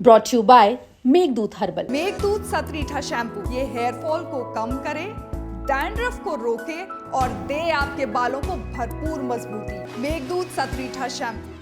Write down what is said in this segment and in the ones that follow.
Brought you by Meghdoot herbal. Meghdoot सतरीठा shampoo ये hair fall को कम करे, डैंड्रफ को रोके और दे आपके बालों को भरपूर मजबूती। मेघदूत सतरीठा शैम्पू।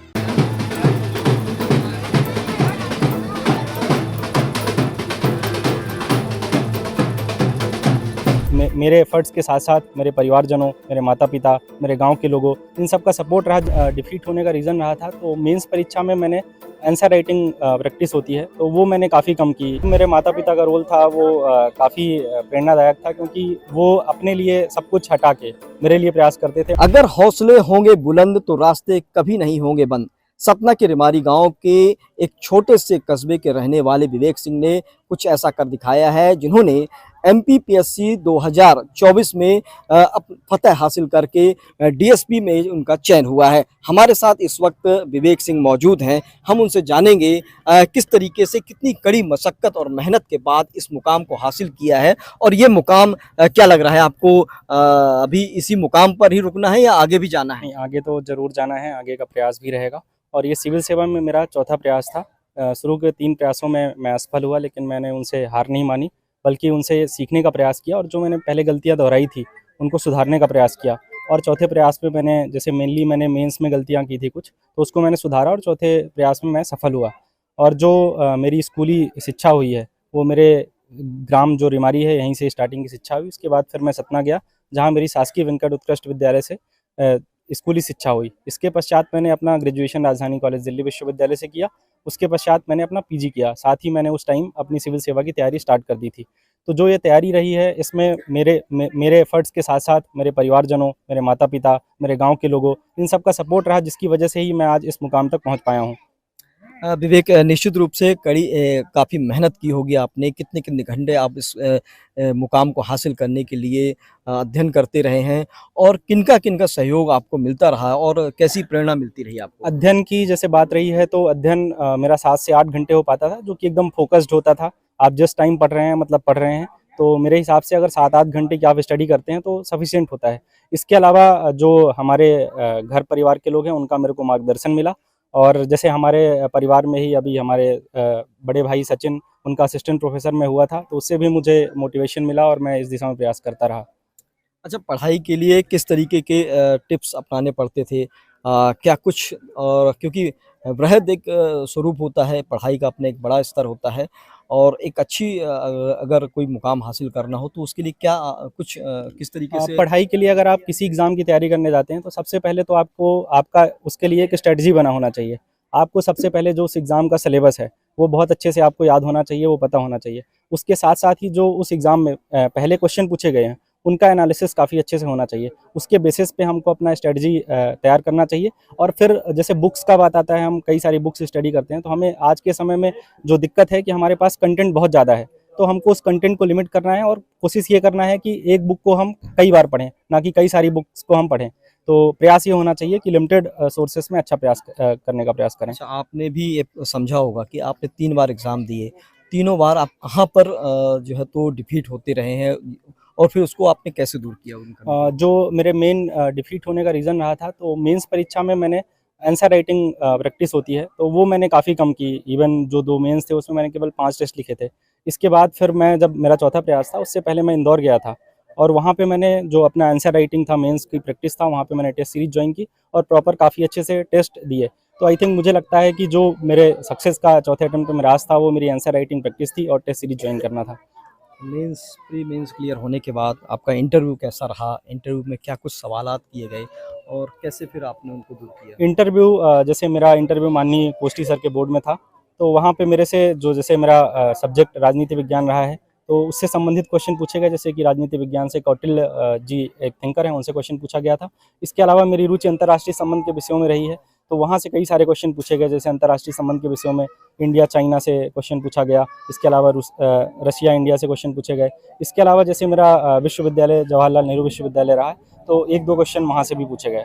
मेरे एफर्ट्स के साथ साथ मेरे परिवारजनों, मेरे माता पिता, मेरे गांव के लोगों, इन सब का सपोर्ट रहा। डिफीट होने का रीज़न रहा था तो मेंस परीक्षा में मैंने आंसर राइटिंग प्रैक्टिस होती है तो वो मैंने काफ़ी कम की। मेरे माता पिता का रोल था वो काफ़ी प्रेरणादायक था, क्योंकि वो अपने लिए सब कुछ हटा के मेरे लिए प्रयास करते थे। अगर हौसले होंगे बुलंद तो रास्ते कभी नहीं होंगे बंद। सतना के रिमारी गांव के एक छोटे से कस्बे के रहने वाले विवेक सिंह ने कुछ ऐसा कर दिखाया है, जिन्होंने एमपीपीएससी 2024 में फतह हासिल करके डीएसपी में उनका चयन हुआ है। हमारे साथ इस वक्त विवेक सिंह मौजूद हैं। हम उनसे जानेंगे किस तरीके से, कितनी कड़ी मशक्कत और मेहनत के बाद इस मुकाम को हासिल किया है, और ये मुकाम क्या लग रहा है आपको, अभी इसी मुकाम पर ही रुकना है या आगे भी जाना है? आगे तो ज़रूर जाना है, आगे का प्रयास भी रहेगा। और ये सिविल सेवा में मेरा चौथा प्रयास था। शुरू के 3 प्रयासों में मैं असफल हुआ, लेकिन मैंने उनसे हार नहीं मानी, बल्कि उनसे सीखने का प्रयास किया और जो मैंने पहले गलतियां दोहराई थी उनको सुधारने का प्रयास किया। और चौथे प्रयास में मैंने, जैसे मेनली मैंने मेंस में गलतियां की थी कुछ, तो उसको मैंने सुधारा और चौथे प्रयास में मैं सफल हुआ। और जो मेरी स्कूली शिक्षा हुई है वो मेरे ग्राम जो रिमारी है यहीं से स्टार्टिंग की शिक्षा हुई। उसके बाद फिर मैं सतना गया, जहाँ मेरी शासकीय वेंकट उत्कृष्ट विद्यालय से स्कूली शिक्षा हुई। इसके पश्चात मैंने अपना ग्रेजुएशन राजधानी कॉलेज दिल्ली विश्वविद्यालय से किया। उसके पश्चात मैंने अपना पीजी किया। साथ ही मैंने उस टाइम अपनी सिविल सेवा की तैयारी स्टार्ट कर दी थी। तो जो ये तैयारी रही है, इसमें मेरे एफर्ट्स के साथ साथ मेरे परिवारजनों, मेरे माता पिता, मेरे गांव के लोगों, इन सब का सपोर्ट रहा, जिसकी वजह से ही मैं आज इस मुकाम तक पहुंच पाया हूं। विवेक, निश्चित रूप से काफ़ी मेहनत की होगी आपने। कितने कितने घंटे आप इस मुकाम को हासिल करने के लिए अध्ययन करते रहे हैं, और किनका किनका सहयोग आपको मिलता रहा, और कैसी प्रेरणा मिलती रही आपको? अध्ययन की जैसे बात रही है तो अध्ययन मेरा 7 से 8 घंटे हो पाता था, जो कि एकदम फोकस्ड होता था। आप जिस टाइम पढ़ रहे हैं, मतलब पढ़ रहे हैं, तो मेरे हिसाब से अगर 7-8 घंटे की आप स्टडी करते हैं तो सफिशिएंट होता है। इसके अलावा जो हमारे घर परिवार के लोग हैं उनका मेरे को मार्गदर्शन मिला। और जैसे हमारे परिवार में ही अभी हमारे बड़े भाई सचिन, उनका असिस्टेंट प्रोफेसर में हुआ था, तो उससे भी मुझे मोटिवेशन मिला और मैं इस दिशा में प्रयास करता रहा। अच्छा, पढ़ाई के लिए किस तरीके के टिप्स अपनाने पड़ते थे? क्या कुछ, और क्योंकि वृहद एक स्वरूप होता है पढ़ाई का, अपने एक बड़ा स्तर होता है, और एक अच्छी अगर कोई मुकाम हासिल करना हो तो उसके लिए क्या कुछ किस तरीके से? पढ़ाई के लिए अगर आप किसी एग्ज़ाम की तैयारी करने जाते हैं तो सबसे पहले तो आपको आपका उसके लिए एक स्ट्रेटजी बना होना चाहिए। आपको सबसे पहले जो उस एग्ज़ाम का सिलेबस है वो बहुत अच्छे से आपको याद होना चाहिए, वो पता होना चाहिए। उसके साथ साथ ही जो उस एग्ज़ाम में पहले क्वेश्चन पूछे गए हैं उनका एनालिसिस काफ़ी अच्छे से होना चाहिए। उसके बेसिस पे हमको अपना स्ट्रेटजी तैयार करना चाहिए। और फिर जैसे बुक्स का बात आता है, हम कई सारी बुक्स स्टडी करते हैं, तो हमें आज के समय में जो दिक्कत है कि हमारे पास कंटेंट बहुत ज़्यादा है, तो हमको उस कंटेंट को लिमिट करना है और कोशिश ये करना है कि एक बुक को हम कई बार पढ़ें, ना कि कई सारी बुक्स को हम पढ़ें। तो प्रयास ये होना चाहिए कि लिमिटेड सोर्सेस में अच्छा प्रयास करने का प्रयास करें। अच्छा, आपने भी ये समझा होगा कि आपने 3 बार एग्ज़ाम दिए, तीनों बार आप कहाँ पर जो है तो डिफीट होते रहे हैं, और फिर उसको आपने कैसे दूर किया उनका? जो मेरे मेन डिफीट होने का रीज़न रहा था, तो मेंस परीक्षा में मैंने आंसर राइटिंग प्रैक्टिस होती है तो वो मैंने काफ़ी कम की। इवन जो 2 मेंस थे उसमें मैंने केवल 5 टेस्ट लिखे थे। इसके बाद फिर मैं, जब मेरा चौथा प्रयास था, उससे पहले मैं इंदौर गया था और वहाँ पे मैंने जो अपना आंसर राइटिंग था, मेंस की प्रैक्टिस था, वहाँ पे मैंने टेस्ट सीरीज ज्वाइन की और प्रॉपर काफ़ी अच्छे से टेस्ट दिए। तो आई थिंक मुझे लगता है कि जो मेरे सक्सेस का चौथे अटेम्प्ट में राज था वो मेरी आंसर राइटिंग प्रैक्टिस थी और टेस्ट सीरीज ज्वाइन करना था। मेंस, प्री मेंस क्लियर होने के बाद आपका इंटरव्यू कैसा रहा? इंटरव्यू में क्या कुछ सवालात किए गए, और कैसे फिर आपने उनको दूर किया? इंटरव्यू, जैसे मेरा इंटरव्यू माननीय कोष्टी सर के बोर्ड में था, तो वहाँ पे मेरे से जो, जैसे मेरा सब्जेक्ट राजनीति विज्ञान रहा है, तो उससे संबंधित क्वेश्चन पूछे गए। जैसे कि राजनीति विज्ञान से कौटिल्य जी एक थिंकर हैं, उनसे क्वेश्चन पूछा गया था। इसके अलावा मेरी रुचि अंतर्राष्ट्रीय संबंध के विषयों में रही है, तो वहाँ से कई सारे क्वेश्चन पूछे गए। जैसे अंतर्राष्ट्रीय संबंध के विषयों में इंडिया चाइना से क्वेश्चन पूछा गया। इसके अलावा रशिया इंडिया से क्वेश्चन पूछे गए। इसके अलावा जैसे मेरा विश्वविद्यालय जवाहरलाल नेहरू विश्वविद्यालय रहा है, तो 1-2 क्वेश्चन वहाँ से भी पूछे गए।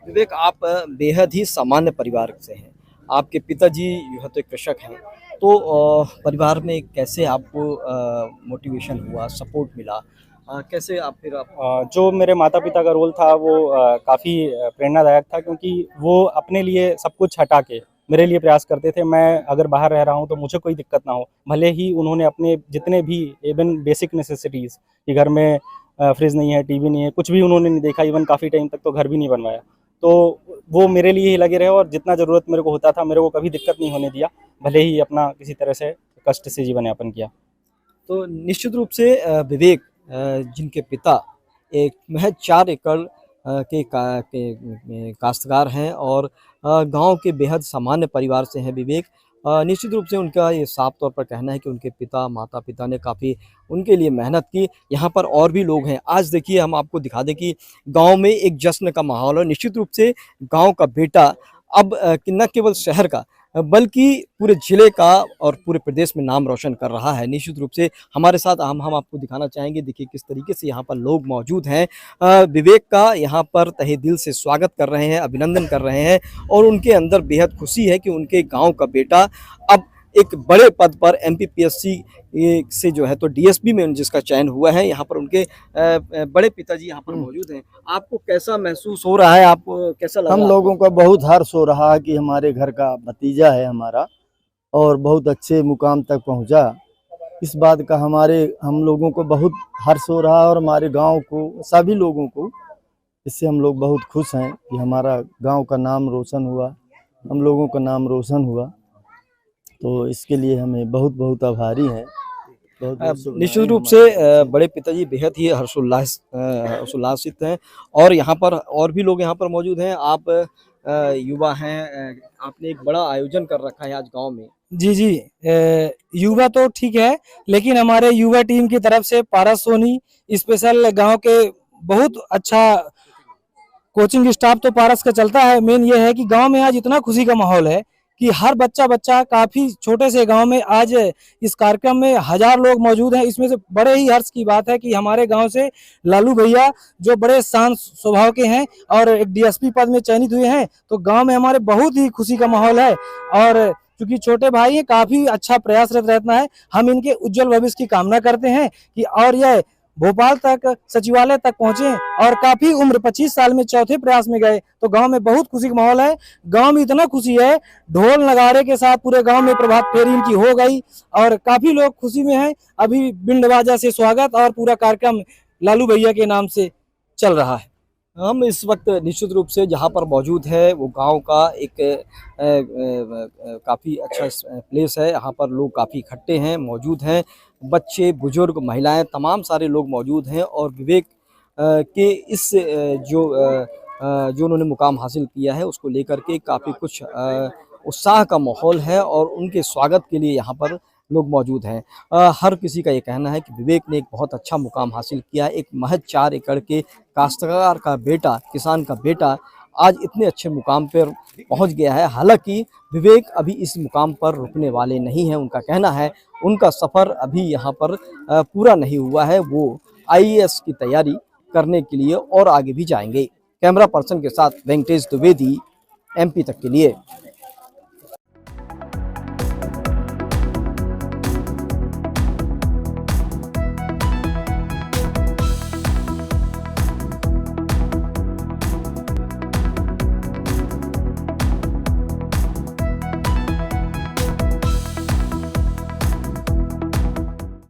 विवेक, आप बेहद ही सामान्य परिवार से हैं। आपके पिताजी जो है तो एक कृषक हैं, तो परिवार में कैसे आपको मोटिवेशन हुआ, सपोर्ट मिला? कैसे आप फिर आप जो मेरे माता पिता का रोल था वो काफ़ी प्रेरणादायक था, क्योंकि वो अपने लिए सब कुछ हटा के मेरे लिए प्रयास करते थे। मैं अगर बाहर रह रहा हूँ तो मुझे कोई दिक्कत ना हो, भले ही उन्होंने अपने जितने भी इवन बेसिक नेसेसिटीज़ कि घर में फ्रिज नहीं है, टीवी नहीं है, कुछ भी उन्होंने नहीं देखा, इवन काफ़ी टाइम तक तो घर भी नहीं बनवाया। तो वो मेरे लिए ही लगे रहे और जितना ज़रूरत मेरे को होता था मेरे को कभी दिक्कत नहीं होने दिया, भले ही अपना किसी तरह से कष्ट से जीवन यापन किया। तो निश्चित रूप से विवेक जिनके पिता एक महज 4 एकड़ के काश्तकार हैं और गांव के बेहद सामान्य परिवार से हैं विवेक। निश्चित रूप से उनका ये साफ तौर पर कहना है कि उनके माता पिता ने काफ़ी उनके लिए मेहनत की। यहाँ पर और भी लोग हैं। आज देखिए हम आपको दिखा दें कि गांव में एक जश्न का माहौल है। निश्चित रूप से गांव का बेटा अब न केवल शहर का बल्कि पूरे ज़िले का और पूरे प्रदेश में नाम रोशन कर रहा है। निश्चित रूप से हमारे साथ हम आपको दिखाना चाहेंगे, देखिए किस तरीके से यहाँ पर लोग मौजूद हैं। विवेक का यहाँ पर तहे दिल से स्वागत कर रहे हैं, अभिनंदन कर रहे हैं और उनके अंदर बेहद खुशी है कि उनके गांव का बेटा अब एक बड़े पद पर एमपीपीएससी से जो है तो डीएसपी में जिसका चयन हुआ है। यहाँ पर उनके बड़े पिताजी यहाँ पर मौजूद हैं। आपको कैसा महसूस हो रहा है, आपको कैसा लगा? हम लोगों का बहुत हर्ष हो रहा है कि हमारे घर का भतीजा है हमारा और बहुत अच्छे मुकाम तक पहुंचा। इस बात का हम लोगों को बहुत हर्ष हो रहा है और हमारे गांव को, सभी लोगों को इससे हम लोग बहुत खुश हैं कि हमारा गांव का नाम रोशन हुआ, हम लोगों का नाम रोशन हुआ। तो इसके लिए हमें बहुत बहुत आभारी हैं। निश्चित रूप से बड़े पिताजी बेहद ही हर्षोल्लासित हैं और यहाँ पर और भी लोग यहाँ पर मौजूद हैं। आप युवा हैं, आपने एक बड़ा आयोजन कर रखा है आज गांव में। जी युवा तो ठीक है, लेकिन हमारे युवा टीम की तरफ से पारस सोनी स्पेशल गांव के बहुत अच्छा कोचिंग स्टाफ तो पारस का चलता है। मेन ये है कि गांव में आज इतना खुशी का माहौल है कि हर बच्चा काफी छोटे से गांव में आज इस कार्यक्रम में 1000 लोग मौजूद हैं। इसमें से बड़े ही हर्ष की बात है कि हमारे गांव से लालू भैया जो बड़े शांत स्वभाव के हैं और एक डीएसपी पद में चयनित हुए हैं, तो गांव में हमारे बहुत ही खुशी का माहौल है। और क्योंकि छोटे भाई हैं, काफी अच्छा प्रयासरत रहना है। हम इनके उज्जवल भविष्य की कामना करते हैं कि और यह भोपाल तक सचिवालय तक पहुंचे और काफी उम्र 25 साल में चौथे प्रयास में गए। तो गांव में बहुत खुशी का माहौल है। गांव में इतना खुशी है, ढोल नगाड़े के साथ पूरे गांव में प्रभात फेरी इनकी हो गई और काफी लोग खुशी में हैं। अभी बिंड बाजा से स्वागत और पूरा कार्यक्रम लालू भैया के नाम से चल रहा है। हम इस वक्त निश्चित रूप से जहाँ पर मौजूद है वो गांव का एक काफ़ी अच्छा प्लेस है। यहाँ पर लोग काफ़ी इकट्ठे हैं, मौजूद हैं, बच्चे, बुजुर्ग, महिलाएं, तमाम सारे लोग मौजूद हैं और विवेक के इस जो उन्होंने मुकाम हासिल किया है उसको लेकर के काफ़ी कुछ उत्साह का माहौल है और उनके स्वागत के लिए यहाँ पर लोग मौजूद हैं। हर किसी का ये कहना है कि विवेक ने एक बहुत अच्छा मुकाम हासिल किया है। एक महज 4 एकड़ के काश्तकार का बेटा, किसान का बेटा आज इतने अच्छे मुकाम पर पहुंच गया है। हालांकि विवेक अभी इस मुकाम पर रुकने वाले नहीं हैं। उनका कहना है उनका सफ़र अभी यहाँ पर पूरा नहीं हुआ है। वो आईएएस की तैयारी करने के लिए और आगे भी जाएंगे। कैमरा पर्सन के साथ वेंकटेश द्विवेदी, एमपी तक के लिए।